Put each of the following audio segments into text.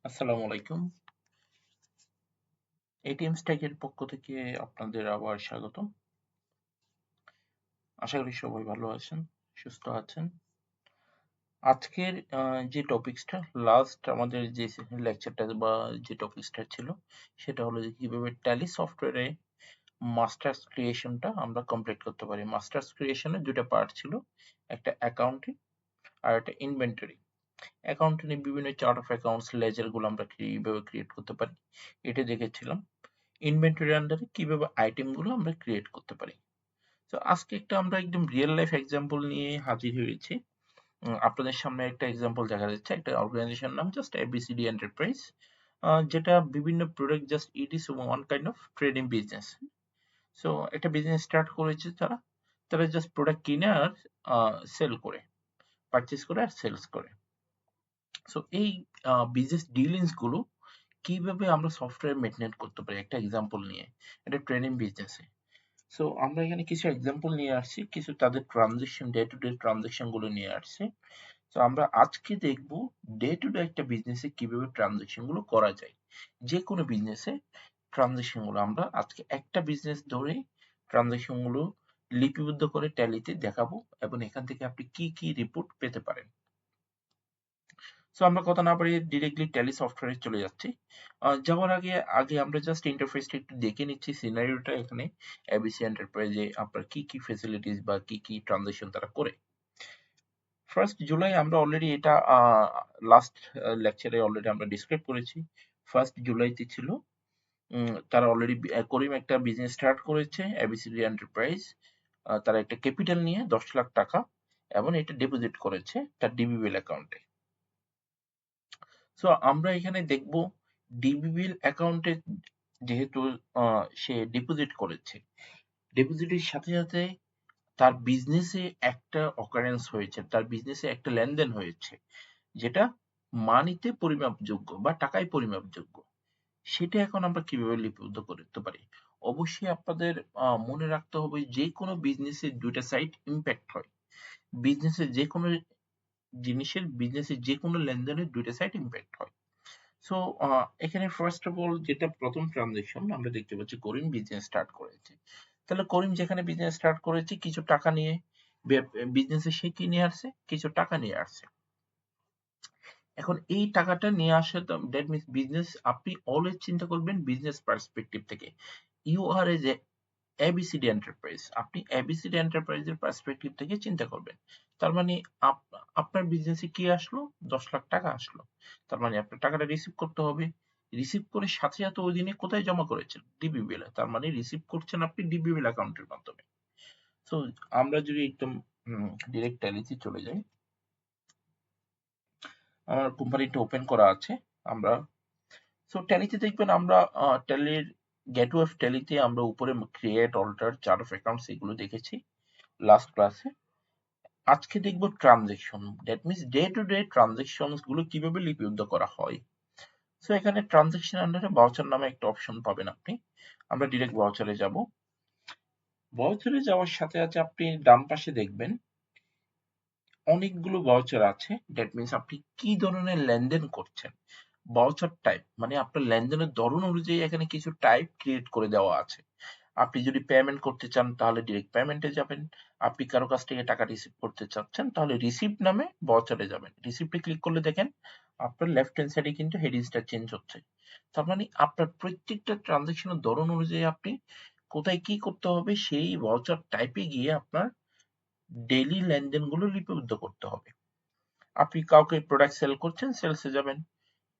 আসসালামু আলাইকুম। এটিএম স্ট্যাকের পক্ষ থেকে আপনাদের আবার স্বাগতম। আশা করি সবাই ভালো আছেন, সুস্থ আছেন। আজকের যে টপিকসটা লাস্ট আমাদের যে লেকচারটা বা যে টপিকসটা ছিল সেটা হলো যে কিভাবে ট্যালি সফটওয়্যারে মাস্টার্স ক্রিয়েশনটা আমরা কমপ্লিট করতে পারি। মাস্টার্স ক্রিয়েশনের দুইটা পার্ট ছিল, একটা অ্যাকাউন্টিং আর একটা ইনভেন্টরি। অ্যাকাউন্টিং এ বিভিন্ন চার্ট অফ অ্যাকাউন্টস লেজার গুলো আমরা কিভাবে ক্রিয়েট করতে পারি এটা দেখেছিলাম। ইনভেন্টরি আন্ডারে কিভাবে আইটেম গুলো আমরা ক্রিয়েট করতে পারি। তো আজকে একটা আমরা একদম রিয়েল লাইফ এক্সাম্পল নিয়ে হাজির হয়েছি। আপনাদের সামনে একটা এক্সাম্পল দেখা যাচ্ছে, একটা অর্গানাইজেশন নাম জাস্ট এবিসিডি এন্টারপ্রাইজ, যেটা বিভিন্ন product just it is one kind of trading business. So একটা বিজনেস স্টার্ট করেছে তারা, তারা জাস্ট প্রোডাক্ট কিনে আর সেল করে, পারচেস করে আর সেলস করে। সো এই বিজনেস ডিলিংস গুলো কিভাবে আমরা সফটওয়্যার মেনটেন করতে পারি একটা এক্সাম্পল নিয়ে, এটা ট্রেডিং বিজনেসে। সো আমরা এখানে কিছু এক্সাম্পল নিয়ে আসছি, কিছু তাদের transaction, day to day transaction গুলো নিয়ে আসছি। তো আমরা আজকে দেখব ডে টু ডে একটা বিজনেসে কিভাবে ট্রানজেকশন গুলো করা যায়। যে কোনো বিজনেসে ট্রানজেকশন গুলো আমরা আজকে একটা বিজনেস ধরে ট্রানজেকশন গুলো লিপিবদ্ধ করে ট্যালিতে দেখাবো এবং এখান থেকে আপনি কি কি রিপোর্ট পেতে পারেন। সো আমরা কথা না বাড়িয়ে ডিরেক্টলি ট্যালি সফটওয়্যারে চলে যাচ্ছি। যাওয়ার আগে আগে আমরা জাস্ট ইন্টারফেসটা একটু দেখে নিচ্ছি, সিনারিওটা এখানে এবিসি এন্টারপ্রাইজে আপনার কি কি ফেসিলিটিস বা কি কি ট্রানজাকশন তারা করে। 1st জুলাই আমরা অলরেডি এটা লাস্ট লেকচারে অলরেডি আমরা ডিসক্রাইব করেছি। 1st জুলাইতে ছিল, তারা অলরেডি করিম একটা বিজনেস স্টার্ট করেছে এবিসিডি এন্টারপ্রাইজ। তারা একটা ক্যাপিটাল নিয়ে 10 লাখ টাকা এবং এটা ডিপোজিট করেছে তার ডিবিবিএল অ্যাকাউন্টে। সো আমরা এখানে দেখব ডিবিবিএল অ্যাকাউন্টে যেহেতু সে ডিপোজিট করেছে, ডিপোজিটের সাথে সাথে তার বিজনেসে একটা অকারেন্স হয়েছে, তার বিজনেসে একটা লেনদেন হয়েছে যেটা মানিতে পরিমাপযোগ্য বা টাকায় পরিমাপযোগ্য। সেটা এখন আমরা কিভাবে লিপিবদ্ধ করতে পারি? অবশ্যই আপনাদের মনে রাখতে হবে যে কোনো বিজনেসের দুইটা সাইড ইম্প্যাক্ট হয়। বিজনেসের যে কোনো জিনিসের, বিজনেসের যে কোনো লেনদেনের দুইটা সাইড ইম্প্যাক্ট হয়। সো এখানে ফার্স্ট অফ অল যেটা প্রথম ট্রানজেকশন আমরা দেখতে পাচ্ছি, করিম বিজনেস স্টার্ট করেছে। তাহলে করিম যেখানে বিজনেস স্টার্ট করেছে কিছু টাকা নিয়ে, বিজনেসে সে কি নিয়ে আসছে? কিছু টাকা নিয়ে আসছে। এখন এই টাকাটা নিয়ে আসে, তো দ্যাট মিনস বিজনেস, আপনি অলওয়েজ চিন্তা করবেন বিজনেস পার্সপেক্টিভ থেকে। You are as a ABCD enterprise, আপনি এবিসিডি এন্টারপ্রাইজের পার্সপেক্টিভ থেকে চিন্তা করবেন। তার মানে আপনার বিজনেসে কি আসলো? 10 লাখ টাকা আসলো। তার মানে আপনার টাকাটা রিসিভ করতে হবে। রিসিভ করে সাথে সাথে ওই দিনে কোথায় জমা করেছেন? ডিবিবিএল। তার মানে রিসিভ করছেন আপনি ডিবিবিএল অ্যাকাউন্টের মাধ্যমে। সো আমরা যদি একদম ডিরেক্ট ট্যালিতে চলে যাই, আমার কোম্পানিটা ওপেন করা আছে। আমরা সো ট্যালিতে দেখবেন, আমরা ট্যালির গেটওয়ে অফ ট্যালিতে আমরা উপরে create, alter, chart of accounts এগুলো দেখেছি লাস্ট ক্লাসে। আজকে দেখব transaction, that means day to day transactions গুলো কিভাবে লিপিবদ্ধ করা হয়। সো এখানে ট্রানজেকশন আন্ডারে ভাউচার নামে একটা অপশন পাবেন আপনি। আমরা ডিরেক্ট ভাউচারে যাব। ভাউচারে যাওয়ার সাথে সাথে আপনি ডান পাশে দেখবেন অনেকগুলো ভাউচার আছে। দ্যাট মিনস আপনি কি ধরনের লেনদেন করছেন। ভাউচার টাইপ মানে আপনার লেনদেনের ধরন অনুযায়ী এখানে কিছু টাইপ ক্রিয়েট করে দেওয়া আছে। আপনি যদি পেমেন্ট করতে চান তাহলে ডিরেক্ট পেমেন্টে যাবেন। আপনি কারো কাছ থেকে টাকা রিসিভ করতে চাচ্ছেন তাহলে রিসিপ্ট নামে ভাউচারে যাবেন। রিসিপ্টে ক্লিক করলে দেখেন আপনার লেফট হ্যান্ড সাইডে কিন্তু হেডিংসটা চেঞ্জ হচ্ছে। তার মানে আপনার প্রত্যেকটা ট্রানজাকশনের ধরন অনুযায়ী আপনি কোথায় কি করতে হবে সেই ভাউচার টাইপে গিয়ে আপনার ডেইলি লেনদেনগুলো লিপিবদ্ধ করতে হবে। আপনি কাউকে প্রোডাক্ট সেল করছেন, সেলসে যাবেন।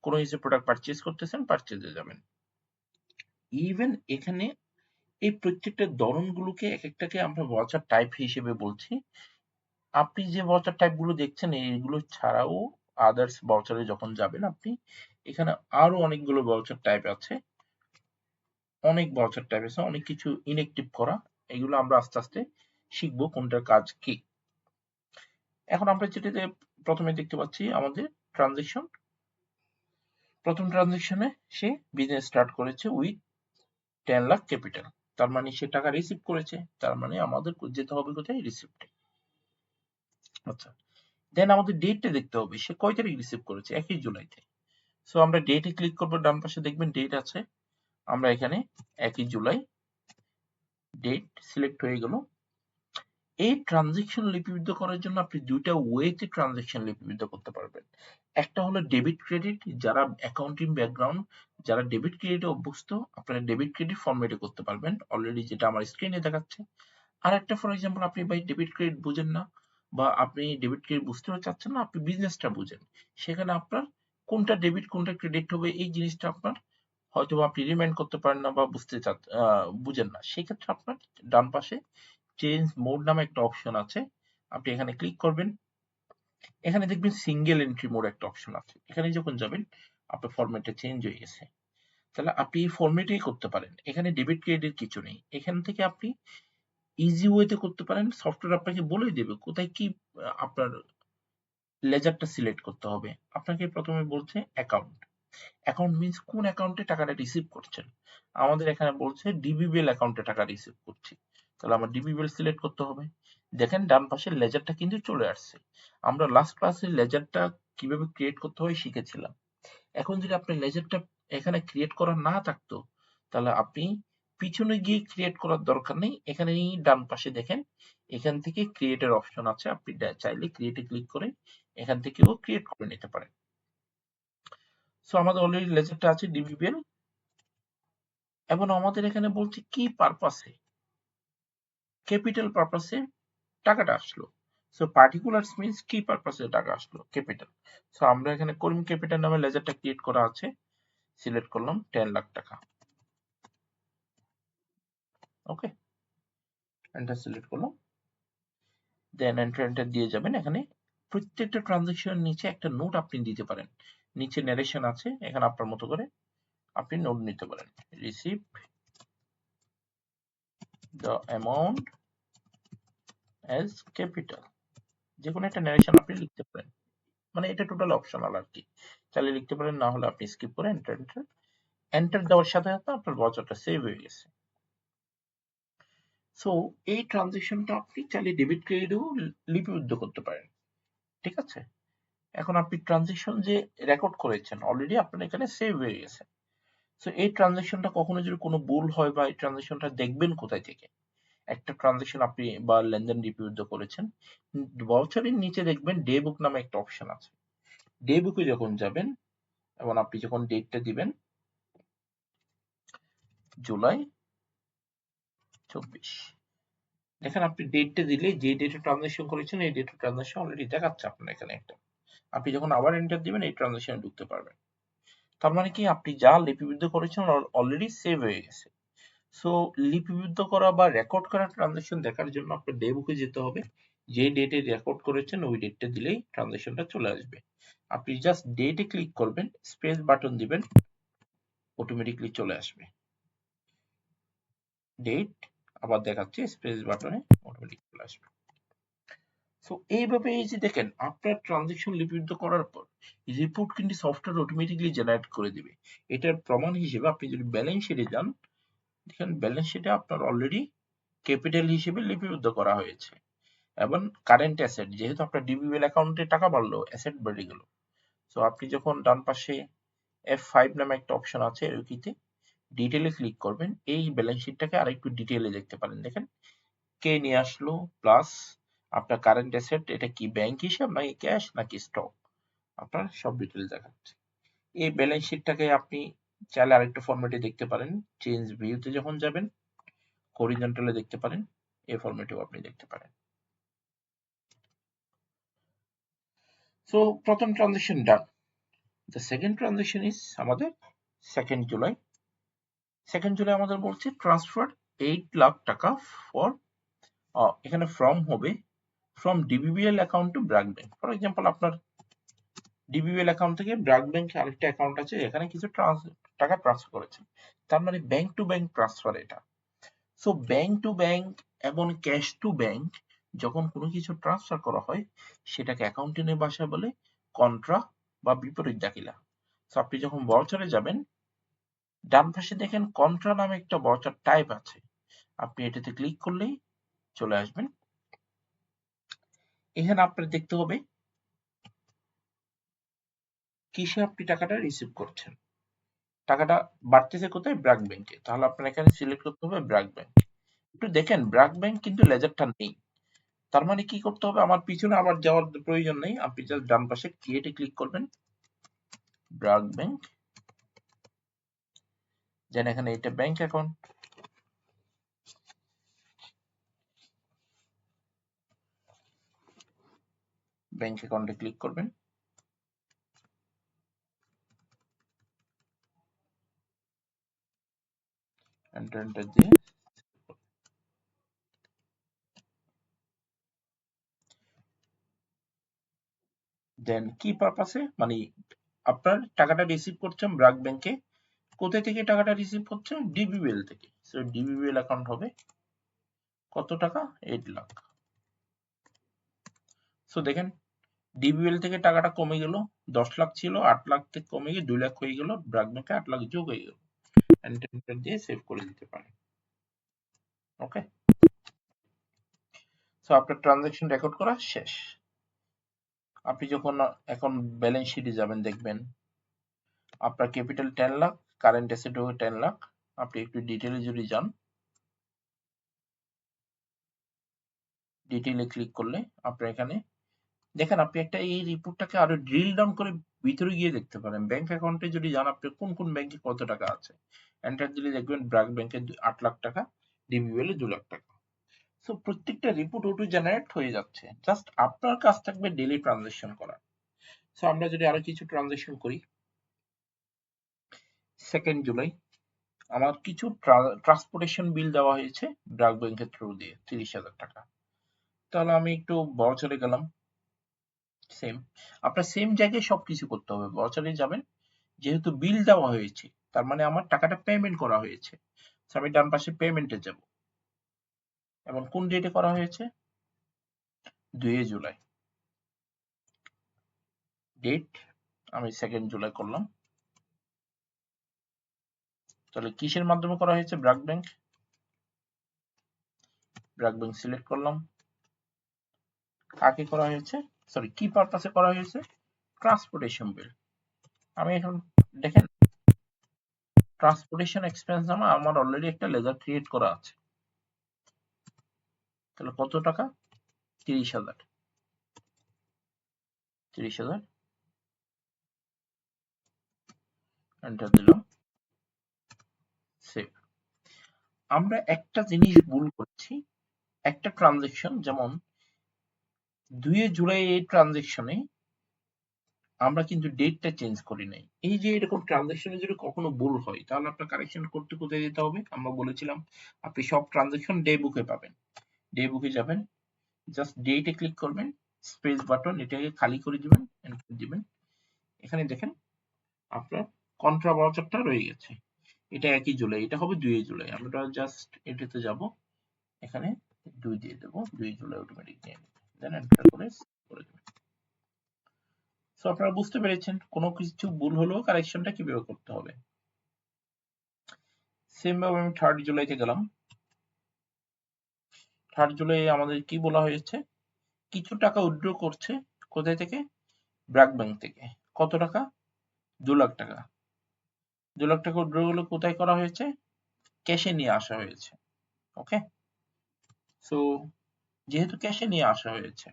কোনো কিছু প্রোডাক্ট পারচেজ করতেছেন, পারচেজে যাবেন। ইভেন এখানে এই প্রত্যেকটা ধরনগুলোকে এক একটাকে আমরা ভাউচার টাইপ হিসেবে বলছি। আপনি যে ভাউচার টাইপ গুলো দেখছেন এইগুলো ছাড়াও আদার্স ভাউচারে যখন যাবেন আপনি, এখানে আরো অনেকগুলো ভাউচার টাইপ আছে। অনেক ভাউচার টাইপ আছে, অনেক কিছু ইনঅ্যাক্টিভ করা। এগুলো আমরা আস্তে আস্তে শিখবো কোনটার কাজ কি। এখন আমরা যেটাতে প্রথমে দেখতে পাচ্ছি আমাদের ট্রানজেকশন। প্রথম ট্রানজেকশনে সে বিজনেস স্টার্ট করেছে উইথ 10 লাখ ক্যাপিটাল। তার মানে সে টাকা রিসিভ করেছে। তার মানে আমাদের যেতে হবে কোথায়? রিসিপ্টে। আচ্ছা, দেন আমাদের ডেটটা দেখতে হবে, সে কয় তারিখ রিসিভ করেছে? 1 জুলাইতে। সো আমরা ডেটে ক্লিক করবো, ডান পাশে দেখবেন ডেট আছে, আমরা এখানে 1 জুলাই ডেট সিলেক্ট হয়ে গেল। এই ট্রানজেকশন লিপিবদ্ধ করার জন্য আপনি দুইটা ওয়েতে ট্রানজেকশন লিপিবদ্ধ করতে পারবেন। একটা হলো ডেবিট ক্রেডিট, যারা অ্যাকাউন্টিং ব্যাকগ্রাউন্ড, যারা ডেবিট ক্রেডিটে অভ্যস্ত, আপনারা ডেবিট ক্রেডিট ফরম্যাটে করতে পারবেন, অলরেডি যেটা আমার স্ক্রিনে দেখাচ্ছে। আর একটা ফর এক্সাম্পল আপনি ভাই ডেবিট ক্রেডিট বুঝেন না, বা আপনি ডেবিট ক্রেডিট বুঝতেও চাচ্ছেন না, আপনি বিজনেসটা বুঝেন, সেখানে আপনার কোনটা ডেবিট কোনটা ক্রেডিট হবে এই জিনিসটা আপনার হয়তো আপনি রিমাইন্ড করতে পারেন না বা বুঝেন না, সেক্ষেত্রে আপনার ডান পাশে চেঞ্জ মোড নামে একটা অপশন আছে, আপনি এখানে ক্লিক করবেন। এখানে দেখবেন সিঙ্গেল এন্ট্রি মোড একটা অপশন আছে, এখানে যখন যাবেন আপনার ফরম্যাটটা চেঞ্জ হয়ে গেছে, তাহলে আপনি এই ফরম্যাটেই করতে পারেন, এখানে ডেবিট ক্রেডিট কিছু নেই, এখান থেকে আপনি ইজি ওয়েতে করতে পারেন, সফটওয়্যার আপনাকে বলেই দেবে কোথায় কি আপনার লেজারটা সিলেক্ট করতে হবে। আপনাকে প্রথমে বলছে অ্যাকাউন্ট, অ্যাকাউন্ট মিন্স কোন অ্যাকাউন্টে টাকাটা রিসিভ করছেন, আমাদের এখানে বলছে ডিবিবিএল অ্যাকাউন্টে টাকা রিসিভ করছি, তাহলে আমার ডিবিবিএল সিলেক্ট করতে হবে। দেখেন ডান পাশে লেজারটা কিন্তু চলে আসছে, আমরা লাস্ট ক্লাসে লেজারটা কিভাবে ক্রিয়েট করতে হয় শিখেছিলাম। এখন যদি আপনার লেজারটা এখানে ক্রিয়েট করা না থাকতো, তাহলে আপনি পিছনে গিয়ে ক্রিয়েট করার দরকার নেই, এখানেই ডান পাশে দেখেন এখান থেকে ক্রিয়েটের অপশন আছে, আপনি চাইলে ক্রিয়েটে ক্লিক করে এখান থেকেও ক্রিয়েট করে নিতে পারেন। সো আমাদের অলরেডি লেজারটা আছে ডিবিবিএল, এবং আমাদের এখানে বলছে কি পারপাসে, ক্যাপিটাল পারপাসে টাকাটা আসলো। সো পার্টিকুলার মিন্স কি পারপাসে টাকা আসলো, ক্যাপিটাল। সো আমরা এখানে করিম ক্যাপিটাল নামে লেজারটা ক্রিয়েট করা আছে, সিলেক্ট করলাম 10 লাখ টাকা, ওকে, এন্টার সিলেক্ট করলাম, দেন এন্টার দিয়ে যাবেন। এখানে প্রত্যেকটা ট্রানজাকশনের নিচে একটা নোট আপনি দিতে পারেন, নিচে ন্যারেশন আছে, এখানে আপনার মতো করে আপনি নোট নিতে পারেন, receive the amount as capital, যে কোনো একটা ন্যারেশন আপনি লিখতে পারেন, মানে এটা টোটাল অপশনাল আর কি, চাইলে লিখতে পারেন, না হলে আপনি স্কিপ করে এন্টার এন্টার দেওয়ার সাথে সাথে আপনার ভাউচারটা সেভ হয়ে গেছে। সো এই ট্রানজেকশনটা আপনি চাইলে ডেবিট ক্রেডিটেও লিপিবদ্ধ করতে পারেন, ঠিক আছে। এখন আপনি ট্রানজেকশন যে রেকর্ড করেছেন অলরেডি আপনার এখানে সেভ হয়ে গেছে। সো এই ট্রানজেকশনটা কখনো যদি কোনো ভুল হয়, বা এই ট্রানজেকশনটা দেখবেন কোথায় থেকে, একটা ট্রানজেকশন আপনি বা লেনদেন লিপিবদ্ধ করেছেন, ভাউচারের নিচে দেখবেন ডে বুক নামে একটা অপশন আছে, ডে বুকে যখন যাবেন এবং আপনি যখন ডেটটা দিবেন জুলাই 24, দেখেন আপনি ডেটটা দিলে যে ডেটে ট্রানজাকশন করেছেন এই ডেটে ট্রানজাকশন অলরেডি দেখাচ্ছে আপনার এখানে একটা, আপনি যখন আবার এন্টার দিবেন এই ট্রানজাকশনে ঢুকতে পারবেন, তার মানে কি আপনি যা লিপিবদ্ধ করেছেন অলরেডি সেভ হয়ে গেছে। সো লিপিবদ্ধ করা বা রেকর্ড করা ট্রানজাকশন দেখার জন্য আপনার ডে বুকে যেতে হবে, যে ডেটে রেকর্ড করেছেন ওই ডেটটা দিলেই ট্রানজাকশনটা চলে আসবে, আপনি জাস্ট ডেটে ক্লিক করবেন, স্পেস বাটন দিবেন, অটোমেটিকলি চলে আসবে ডেট, আবার দেখাচ্ছে স্পেস বাটনে অটোমেটিক চলে আসবে। সো এইভাবে এই যে দেখেন আপনার ট্রানজেকশন লিপিবদ্ধ করার পর রিপোর্ট কিন্তু সফটওয়্যার অটোমেটিকলি জেনারেট করে দিবে। এটার প্রমাণ হিসেবে আপনি যদি ব্যালেন্স শিটে যান, দেখেন ব্যালেন্স শিটে আপনার অলরেডি ক্যাপিটাল হিসেবে লিপিবদ্ধ করা হয়েছে, এবং কারেন্ট অ্যাসেট, যেহেতু আপনার ডিবিএল অ্যাকাউন্টে টাকা বাড়লো, অ্যাসেট বেড়ে গেল। সো আপনি যখন ডান পাশে F5 নামে একটা অপশন আছে এরকিতে ডিটেলে ক্লিক করবেন, এই ব্যালেন্স শিটটাকে আরেকটু ডিটেলে দেখতে পারেন, দেখেন কে নিয়ে আসলো, প্লাস আপনার কারেন্ট অ্যাসেট, এটা কি ব্যাংক হিসাব নাকি ক্যাশ নাকি স্টক, আপনার সব ডিটেলস দেখাচ্ছে। এই ব্যালেন্স শিটটাকে আপনি চাইলে আরেকটা ফরম্যাটে দেখতে পারেন, চেঞ্জ ভিউতে যখন যাবেন হরিজন্টালে দেখতে পারেন, এই ফরম্যাটেও আপনি দেখতে পারেন। সো প্রথম transaction done, the second transaction is আমাদের 2nd জুলাই। 2nd জুলাই আমাদের বলছে ট্রান্সফার 8 লাখ টাকা ফর, এখানে ফ্রম হবে from DBBL account two BRAC bank. For example আপনার ডিবিবিএল অ্যাকাউন্ট থেকে ব্র্যাক ব্যাংকে আরেকটা অ্যাকাউন্ট আছে, এখানে কিছু টাকা ট্রান্সফার করেছেন, তার মানে ব্যাংক টু ব্যাংক ট্রান্সফার এটা। সো ব্যাংক টু ব্যাংক এবং ক্যাশ টু ব্যাংক যখন কোনো কিছু ট্রান্সফার করা হয় সেটাকে অ্যাকাউন্টিংয়ের ভাষায় বলে কন্ট্রা বা বিপরীত দাখিলা। সো আপনি যখন ভাউচারে যাবেন ডান পাশে দেখেন কন্ট্রা নামে একটা ভাউচার টাইপ আছে, আপনি এটাতে ক্লিক করলেই চলে আসবেন। এখানে আপনার দেখতে হবে কিসে আপনি টাকাটা রিসিভ করছেন। টাকাটা বাড়তেছে কোথায়? ব্র্যাক ব্যাংকে। তাহলে আপনার এখানে সিলেক্ট করতে হবে ব্র্যাক ব্যাংক। একটু দেখেন ব্র্যাক ব্যাংক কিন্তু লেজারটা নেই। তার মানে কি করতে হবে? আমার পিছনে আবার যাওয়ার প্রয়োজন নেই। আপনি জাস্ট ডান পাশে ক্রিয়েটে ক্লিক করবেন, ব্র্যাক ব্যাংক, দেন এখানে এটা ব্যাংক অ্যাকাউন্ট, ব্যাংক অ্যাকাউন্টে ক্লিক করবেন, এন্টার দিয়ে দেন কি পারপাসে, মানে আপনার টাকাটা রিসিভ করছেন ব্র্যাক ব্যাংকে। কোথায় থেকে টাকাটা রিসিভ হচ্ছে? ডিবিবিএল থেকে। সো ডিবিবিএল অ্যাকাউন্ট হবে কত টাকা? 8 লাখ। সো দেখেন ডিবিএল থেকে টাকাটা কমে গেল, 10 লাখ ছিল, 8 লাখ থেকে কমে গিয়ে 2 লাখ হয়ে গেল, ব্র্যাক ব্যাংকে 8 লাখ যোগ হয়ে গেল। এন্টার দিয়ে সেভ করে দিতে পারেন। ওকে, সো আপনার ট্রানজাকশন রেকর্ড করা শেষ। আপনি যখন এখন ব্যালেন্স শিটে যাবেন দেখবেন আপনার ক্যাপিটাল 10 লাখ, কারেন্ট অ্যাসেট হবে 10 লাখ। আপনি একটু ডিটেইলে যদি যান, ডিটেইলে ক্লিক করলে আপনার এখানে দেখেন আপনি একটা এই রিপোর্টটাকে আরো ড্রিল ডাউন করে ভিতরে গিয়ে দেখতে পারেন। ব্যাংক অ্যাকাউন্টে যদি যান আপনি কোন কোন ব্যাংকে কত টাকা আছে, এন্টার দিলে দেখবেন ব্র্যাক ব্যাংকে 8 লাখ টাকা, ডিবিএল এ 2 লাখ টাকা। সো প্রত্যেকটা রিপোর্ট অটো জেনারেট হয়ে যাচ্ছে, জাস্ট আপনার কাজ থাকবে ডেইলি ট্রানজাকশন করা। সো আমরা যদি আরো কিছু ট্রানজাকশন করি, 2 জুলাই আমার কিছু ট্রান্সপোর্টেশন বিল দেওয়া হয়েছে ব্র্যাক ব্যাংকের থ্রু দিয়ে 30,000 টাকা। তাহলে আমি একটু ভাউচারে গেলাম, সেম আপনার সেম জায়গায় সবকিছু করতে হবে। ভাউচারে যাবেন, যেহেতু বিল দেওয়া হয়েছে তার মানে আমার টাকাটা পেমেন্ট করা হয়েছে। So আমি ডান পাশে পেমেন্টে যাব, এবং কোন ডেটে করা হয়েছে? 2 জুলাই। ডেট আমি 2 জুলাই করলাম। তাহলে কিসের মাধ্যমে করা হয়েছে? BRAC bank. BRAC bank select করলাম। কাকে করা হয়েছে, সরি কি পারপাসে করা হয়েছে? ট্রান্সপোর্টেশন বিল। আমি এখন দেখেন ট্রান্সপোর্টেশন এক্সপেন্স নামে আমার অলরেডি একটা লেজার ক্রিয়েট করা আছে। তাহলে কত টাকা? 30,000। 30,000 এন্টার দিলাম, সেভ। আমরা একটা জিনিস ভুল করছি, একটা ট্রানজেকশন যেমন 2 জুলাই এই ট্রানজেকশনে আমরা কিন্তু ডেটটা চেঞ্জ করি নাই। এই যে এরকম ট্রানজেকশনে যদি কখনো ভুল হয় তাহলে আপনার কারেকশন করতে কোথায় যেতে হবে? আমরা বলেছিলাম আপনি সব ট্রানজেকশন ডে বুকে পাবেন। ডে বুকে যাবেন, জাস্ট ডেটে ক্লিক করবেন, স্পেস বাটন এটাকে খালি করে দিবেন, এন্টার দিবেন। এখানে দেখেন আপনার কন্ট্রা ভাউচারটা রয়ে গেছে। এটা 1 জুলাই, এটা হবে 2 জুলাই। আমরা জাস্ট এটাতে যাব, এখানে 2 দিয়ে দেব, 2 জুলাই অটোমেটিক নিয়ে নেবে। দেন এন্টার করে সেভ করে দেবেন। সো আপনারা বুঝতে পেরেছেন কোনো কিছু ভুল হলেও কারেকশনটা কিভাবে করতে হবে। সেম ভাবে আমি 3 জুলাইতে গেলাম। 3 জুলাই আমাদের কি বলা হয়েছে? কিছু টাকা উইথড্র করছে কোথায় থেকে? ব্র্যাক ব্যাংক থেকে। কত টাকা? 2 লাখ টাকা। 2 লাখ টাকা উইথড্র গুলো কোথায় করা হয়েছে? ক্যাশে নিয়ে আসা হয়েছে। ওকে, সো যেহেতু ক্যাশে নিয়ে আসা হয়েছে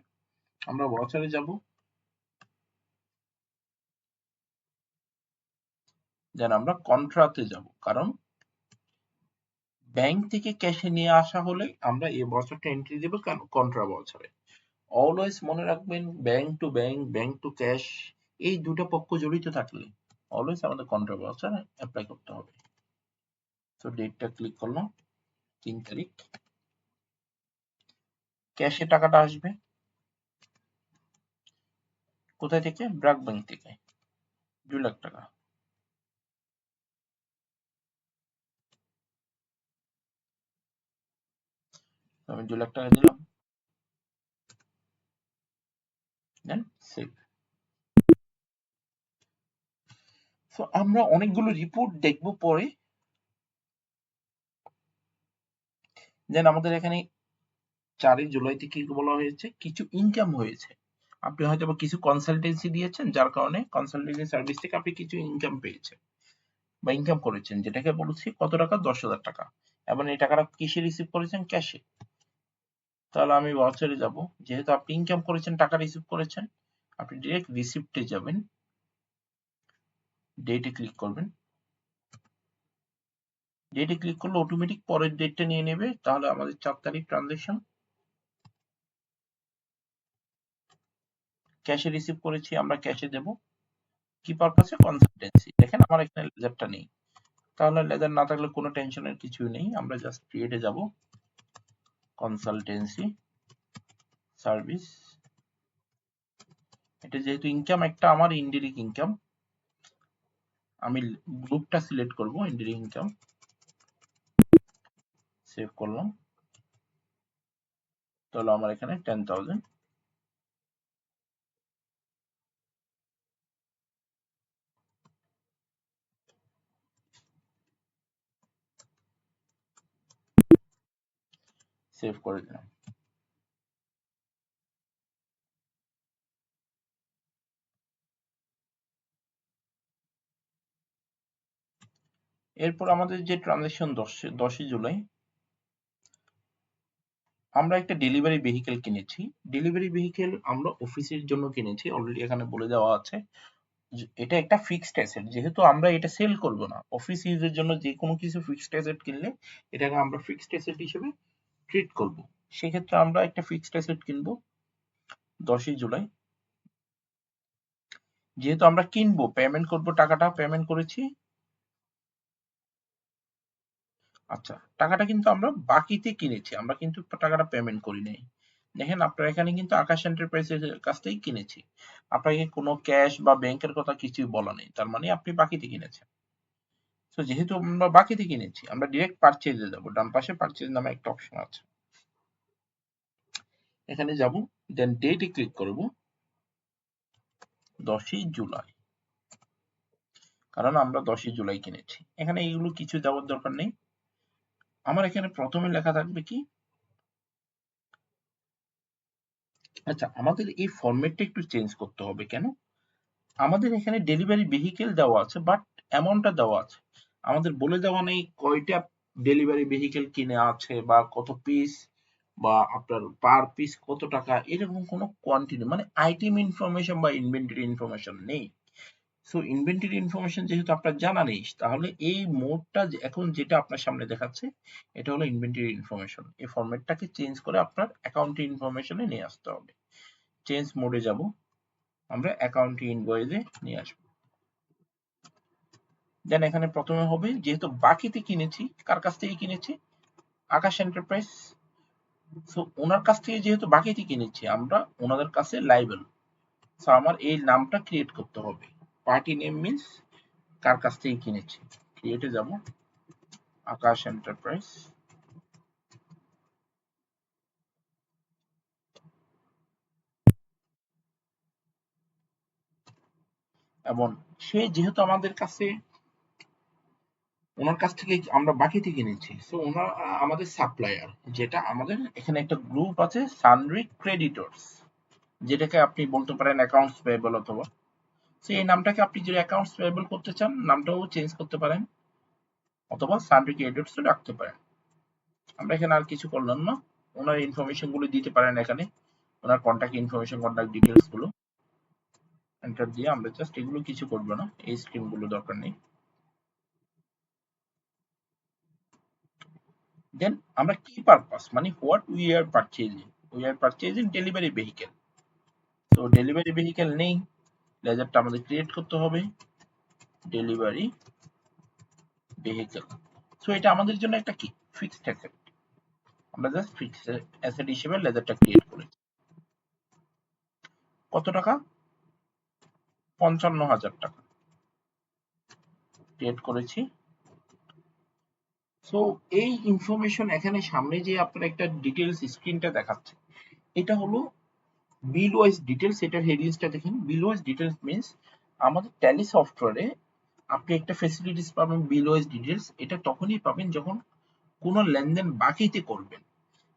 আমরা ভাউচারে যাব, দেন আমরা কন্ট্রাতে যাব, কারণ ব্যাংক থেকে ক্যাশে নিয়ে আসা হলে আমরা এই ভাউচারটা এন্ট্রি দেব কন্ট্রা ভাউচারে। অলওয়েজ মনে রাখবেন bank to bank, bank to cash এই দুটো পক্ষ জড়িত থাকলে অলওয়েজ আমাদের কন্ট্রা ভাউচার অ্যাপ্লাই করতে হবে। তো ডেটটা ক্লিক করলাম, 3 তারিখ। ক্যাশে টাকাটা আসবে কোথায় থেকে? ব্র্যাক ব্যাংক থেকে 2 লাখ টাকা। আমি 2 লাখ টাকা দিলাম, দেন সেভ। সো আমরা অনেকগুলো রিপোর্ট দেখব পরে। দেন আমাদের এখানে 4 জুলাই থেকে বলা হয়েছে কিছু ইনকাম হয়েছে। আপনি হয়তো কিছু কনসালটেন্সি দিয়েছেন, যার কারণে কনসালটেন্সি সার্ভিস থেকে আপনি কিছু ইনকাম পেয়েছেন বা ইনকাম করেছেন, যেটাকে বলছি কত টাকা, 10,000 টাকা। এবং এই টাকাটা কিসে রিসিভ করেছেন? ক্যাশে। তাহলে আমি ভাউচারে যাব, যেহেতু আপনি ইনকাম করেছেন, টাকা রিসিভ করেছেন, আপনি ডিরেক্ট রিসিপ্টে যাবেন, ডেটে ক্লিক করবেন। ডেটে ক্লিক করলে অটোমেটিক পরের ডেটটা নিয়ে নেবে। তাহলে আমাদের 4 তারিখ ট্রানজাকশন, ক্যাশে রিসিভ করেছি, আমরা ক্যাশে দেব। কি পারপাসে? কনসালটেন্সি। দেখেন আমার এখানে লেজারটা নেই, তাহলে লেজার না থাকলে কোনো টেনশনের কিছু নেই। আমরা জাস্ট ক্রিয়েটে যাব, কনসালটেন্সি সার্ভিস। এটা যেহেতু ইনকাম একটা আমার ইনডিরেক্ট ইনকাম, আমি গ্রুপটা সিলেক্ট করব, ইনডিরেক্ট ইনকাম। সেভ করলাম। তাহলে আমার এখানে 10,000। সেভ করে দিলাম। এরপর আমাদের যে ট্রানজাকশন 10ই জুলাই, আমরা একটা ডেলিভারি ভেহিকেল কিনেছি। ডেলিভারি ভেহিকেল আমরা অফিসের জন্য কিনেছি, অলরেডি এখানে বলে দেওয়া আছে। এটা একটা ফিক্সড অ্যাসেট, যেহেতু আমরা এটা সেল করব না, অফিস ইউজের জন্য যে কোনো কিছু ফিক্সড অ্যাসেট কিনলে এটাকে আমরা ফিক্সড অ্যাসেট হিসেবে ট্রিট করব। সেক্ষেত্রে আমরা একটা ফিক্সড অ্যাসেট কিনবো 10ই জুলাই। যেহেতু আমরা কিনবো, পেমেন্ট করব, টাকাটা পেমেন্ট করেছি। আচ্ছা, টাকাটা কিন্তু আমরা বাকিতে কিনেছি, আমরা কিন্তু টাকাটা পেমেন্ট করি নাই। দেখেন আপনার এখানে কিন্তু আকাশ এন্টারপ্রাইজের কাছ থেকেই কিনেছি, আপনাকে কোনো ক্যাশ বা ব্যাংকের কথা কিছুই বলা নেই, তার মানে আপনি বাকিতে কিনেছেন। তো যেহেতু আমরা বাকিতে কিনেছি, আমরা ডিরেক্ট পারচেজে যাব। ডান পাশে পারচেজ নামে একটা অপশন আছে, এখানে যাব, দেন ডেটে ক্লিক করব 10ই জুলাই, কারণ আমরা 10ই জুলাই কিনেছি। এখানে এইগুলো কিছু দেওয়ার দরকার নেই। আমার এখানে প্রথমে লেখা থাকবে কি, আচ্ছা আমাদের এই ফরম্যাটটা একটু চেঞ্জ করতে হবে। কেন? আমাদের এখানে ডেলিভারি ভেহিকেল দেওয়া আছে, বাট অ্যামাউন্টটা দেওয়া আছে, আমাদের বলে দেওয়া নেই কয়টা ডেলিভারি ভেহিকেল কিনে আছে বা কত পিস, বা আপনার পার পিস কত টাকা, এরকম কোনো কোয়ান্টিটি মানে আইটেম ইনফরমেশন বা ইনভেন্টরি ইনফরমেশন নেই। সো ইনভেন্টরি ইনফরমেশন যেহেতু আপনার জানা নেই, তাহলে এই মোডটা এখন যেটা আপনার সামনে দেখাচ্ছে, এটা হলো ইনভেন্টরি ইনফরমেশন। এই ফরম্যাটটাকে চেঞ্জ করে আপনার অ্যাকাউন্টিং ইনফরমেশনে নিয়ে আসতে হবে। চেঞ্জ মোডে যাব, আমরা অ্যাকাউন্টিং ইনভয়েসে নিয়ে আসবো। দেন এখানে প্রথমে হবে, যেহেতু বাকিতে কিনেছি, কার কাছ থেকে কিনেছি? আকাশ এন্টারপ্রাইজ। সো ওনার কাছ থেকে যেহেতু বাকিতে কিনেছি, আমরা ওনাদের কাছে লাইবেল। সো আমার এই নামটা ক্রিয়েট করতে হবে। পার্টি নেম মিন্স কার কাছ থেকে কিনেছি। ক্রিয়েটে যাব, আকাশ এন্টারপ্রাইজ। এবং সে যেহেতু আমাদের কাছে, ওনার কাছ থেকে আমরা বাকিতে কিনেছি, সো ওনার আমাদের সাপ্লায়ার, যেটা আমাদের এখানে একটা গ্রুপ আছে সানরিক ক্রেডিটর্স, যেটাকে আপনি বলতে পারেন অ্যাকাউন্টস পেয়েবল, অথবা সেই নামটাকে আপনি যদি অ্যাকাউন্টস পেয়েবল করতে চান, নামটাও চেঞ্জ করতে পারেন, অথবা সানরিক ক্রেডিটর্স রাখতে পারেন। আমরা এখানে আর কিছু করলাম না, ওনার ইনফরমেশন গুলো দিতে পারেন এখানে, ওনার কন্ট্যাক্ট ইনফরমেশন, কন্ট্যাক্ট ডিটেলস গুলো এন্টার দিয়ে, আমরা জাস্ট এগুলো কিছু করবো না, এই স্ক্রিন গুলো দরকার নেই। দেন আমরা কি পারপাস, মানে what we are purchasing delivery vehicle. তো ডেলিভারি ভেহিকেল নেই, লেজারটা আমাদের ক্রিয়েট করতে হবে, ডেলিভারি ভেহিকেল। সো এটা আমাদের জন্য একটা কি, ফিক্সড অ্যাসেট। আমরা জাস্ট ফিক্সড অ্যাসেট হিসেবে লেজারটা ক্রিয়েট করেছি। কত টাকা? 55,000 টাকা ক্রিয়েট করেছি। সো এই ইনফরমেশন এখানে সামনে যে আপনার একটা ডিটেলস স্ক্রিনটা দেখাচ্ছে, এটা হলো বিল ওয়াইজ ডিটেলস। এটার হেডিংসটা দেখেন, বিল ওয়াইজ ডিটেলস মিন্স আমাদের ট্যালি সফটওয়্যারে আপনি একটা ফেসিলিটিস পাবেন বিল ওয়াইজ ডিটেলস। এটা তখনই পাবেন যখন কোনো লেনদেন বাকিতে করবেন।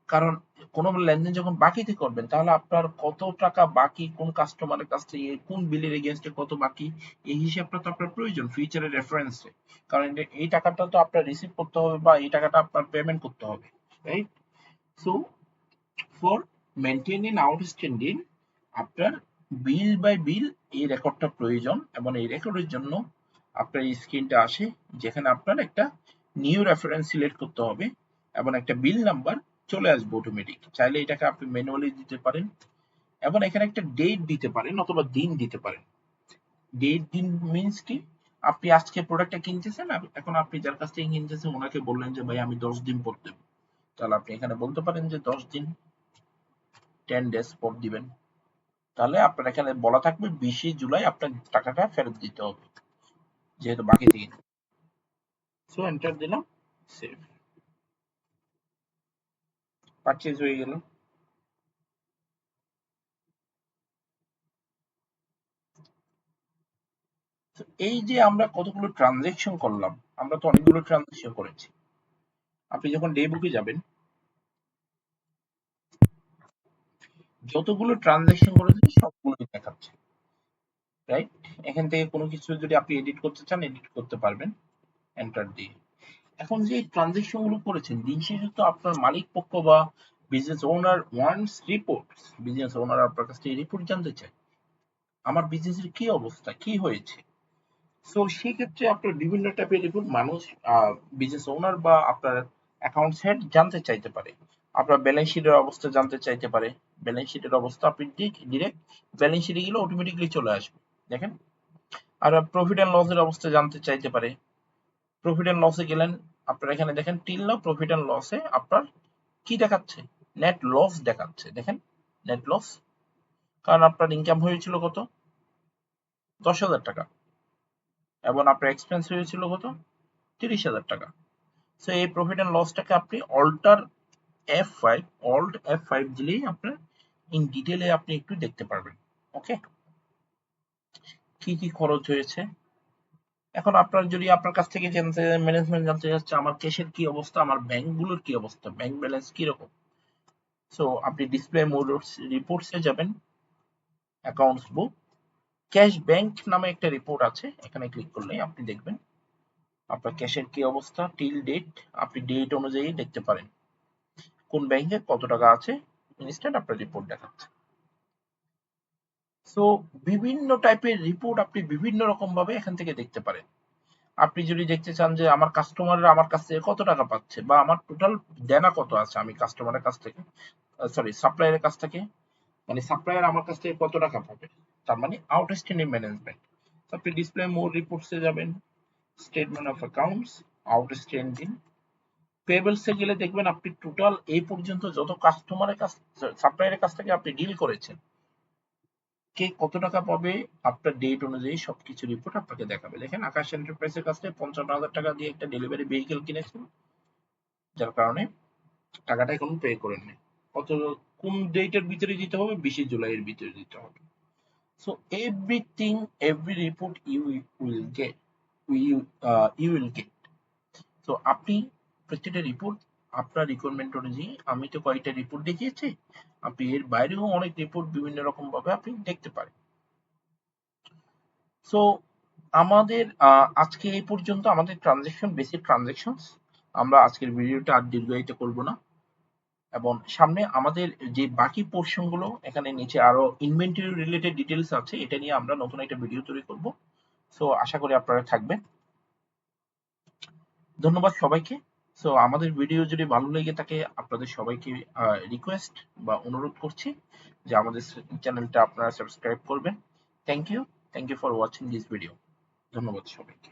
কারণ কোনো লেনদেন যখন বাকিতে করবেন তাহলে আপনার কত টাকা বাকি, কোন কাস্টমারের কাছ থেকে কোন বিলের এগেনস্টে কত বাকি, এই হিসাবটা তো আপনার প্রয়োজন ফিউচারের রেফারেন্সে। কারণ এই টাকাটা তো আপনার রিসিভ করতে হবে বা এই টাকাটা আপনার পেমেন্ট করতে হবে, right? So for maintaining outstanding আপনার বিল বাই বিল এই রেকর্ডটা প্রয়োজন, এবং এই রেকর্ডের জন্য আপনার এই স্ক্রিনটা আসে যেখানে আপনার একটা নিউ রেফারেন্স সিলেক্ট করতে হবে এবং একটা বিল নাম্বার চলে আসবে অটোমেটিক। চাইলে এটাকে আপনি ম্যানুয়ালি দিতে পারেন এবং এখানে একটা ডেট দিতে পারেন অথবা দিন দিতে পারেন। ডেট দিন মিনস কি, আপনি আজকে প্রোডাক্টটা কিনতেছেন, এখন আপনি যার কাছ থেকে কিনতেছেন ওনাকে বললেন যে ভাই আমি 10 দিন পর দেবো, তাহলে আপনি এখানে বলতে পারেন যে 10 দিন 10 days পর দিবেন। তাহলে আপনার এখানে বলা থাকবে 20 জুলাই আপনার টাকাটা ফেরত দিতে হবে, যেহেতু বাকি থেকে। সো এন্টার দিলাম, সেভ, পারচেজ হয়ে গেল। এই যে আমরা কতগুলো ট্রানজেকশন করলাম, আমরা তো অনেকগুলো ট্রানজেকশন করেছি। আপনি যখন ডে বুকে যাবেন, যতগুলো ট্রানজেকশন করেছেন সবগুলোই দেখাচ্ছে, রাইট? এখান থেকে কোনো কিছু যদি আপনি এডিট করতে চান এডিট করতে পারবেন এন্টার দিয়ে। এখন যে ট্রানজেকশন গুলো করেছেন, দিন শেষে তো আপনার মালিক পক্ষ বা business owner wants report, business owner আপনার কাছ থেকে রিপোর্ট জানতে চায় আমার বিজনেসের কি অবস্থা, কি হয়েছে। সো সেক্ষেত্রে আপনার বিভিন্ন টাইপের রিপোর্ট মানুষ, বিজনেস ওনার বা আপনার অ্যাকাউন্টস হেড জানতে চাইতে পারে। আপনার ব্যালেন্স শিটের অবস্থা জানতে চাইতে পারে, ব্যালেন্স শিটের অবস্থা আপনি ডিরেক্ট ব্যালেন্স শিটে গেলে অটোমেটিকলি চলে আসবে, দেখেন। আর প্রফিট অ্যান্ড লসের অবস্থা জানতে চাইতে পারে, প্রফিট অ্যান্ড লসে গেলেন, আপনার এখানে দেখেন টিল নাও প্রফিট অ্যান্ড লসে আপনার কি দেখাচ্ছে, নেট লস দেখাচ্ছে, দেখেন নেট লস। কারণ আপনার ইনকাম হয়েছিল কত, 10,000 টাকা, এবং আপনার এক্সপেন্স হয়েছিল কত, 30,000 টাকা। সো এই প্রফিট অ্যান্ড লসটাকে আপনি অল্ট F5 দিলেই আপনার ইন ডিটেলে আপনি একটু দেখতে পারবেন। ওকে, কি কি খরচ হয়েছে। এখন আপনার যদি আপনার কাছ থেকে জানতে ম্যানেজমেন্ট জানতে চাচ্ছে আমার ক্যাশের কি অবস্থা, আমার ব্যাংকগুলোর কি অবস্থা, ব্যাংক ব্যালেন্স কি রকম। সো আপনি ডিসপ্লে মোড রিপোর্টসে যাবেন, অ্যাকাউন্টস বুক, ক্যাশ ব্যাংক নামে একটা রিপোর্ট আছে, এখানে ক্লিক করলেই আপনি দেখবেন আপনার ক্যাশের কি অবস্থা টিল ডেট। আপনি ডেট অনুযায়ী দেখতে পারেন কোন ব্যাংকে কত টাকা আছে, ইনস্ট্যান্ট আপনার রিপোর্ট দেখাচ্ছে। সো বিভিন্ন টাইপের রিপোর্ট আপনি বিভিন্ন রকম ভাবে এখান থেকে দেখতে পারেন। আপনি যদি দেখতে চান যে আমার কাস্টমাররা আমার কাছ থেকে কত টাকা পাচ্ছে বা আমার টোটাল দেনা কত আছে আমি কাস্টমারের কাছ থেকে, সরি সাপ্লায়ারের কাছ থেকে, মানে সাপ্লায়ার আমার কাছ থেকে কত টাকা পাবে, তার মানে আউটস্ট্যান্ডিং ম্যানেজমেন্ট। আপনি ডিসপ্লে মোর রিপোর্টসে যাবেন, স্টেটমেন্ট অফ অ্যাকাউন্টস, আউটস্ট্যান্ডিং, পেয়েবলসে গেলে দেখবেন আপনি টোটাল এই পর্যন্ত যত কাস্টমারের কাছ, সাপ্লায়ারের কাছ থেকে আপনি ডিল করেছেন, কে কত টাকা পাবে, আপনার ডেট অনুযায়ী সবকিছু রিপোর্ট আপনাকে দেখাবে। দেখেন আকাশ এন্টারপ্রাইজের কাছ থেকে 55,000 টাকা দিয়ে একটা ডেলিভারি ভেহিকেল কিনেছেন, যার কারণে টাকাটা এখন পে করেন নাই। কত, কোন ডেটের ভিতরে দিতে হবে, 20 জুলাইয়ের ভিতরে দিতে হবে। So everything, every report you will get, you will get. তো আপনি প্রত্যেকটা রিপোর্ট আপনার রিকোয়ারমেন্ট অনুযায়ী, আমি তো কয়েকটা রিপোর্ট দেখিয়েছি, আপনি এর বাইরেও অনেক রিপোর্ট বিভিন্ন রকম ভাবে আপনি দেখতে পারেন। সো আমাদের আজকে এই পর্যন্ত আমাদের ট্রানজেকশন, বেসিক ট্রানজেকশন। আমরা আজকের ভিডিওটা আর দীর্ঘায়িত করব না, এবং সামনে আমাদের যে বাকি পোর্শন গুলো এখানে নিচে আরো ইনভেন্টরি রিলেটেড ডিটেলস আছে, এটা নিয়ে আমরা নতুন একটা ভিডিও তৈরি করব। সো আশা করি আপনারা থাকবেন। ধন্যবাদ সবাইকে। সো আমাদের ভিডিও যদি ভালো লেগে থাকে, আপনাদের সবাইকে রিকোয়েস্ট বা অনুরোধ করছি যে আমাদের চ্যানেলটা আপনারা সাবস্ক্রাইব করবেন। Thank you, thank you for watching this video. ধন্যবাদ সবাইকে।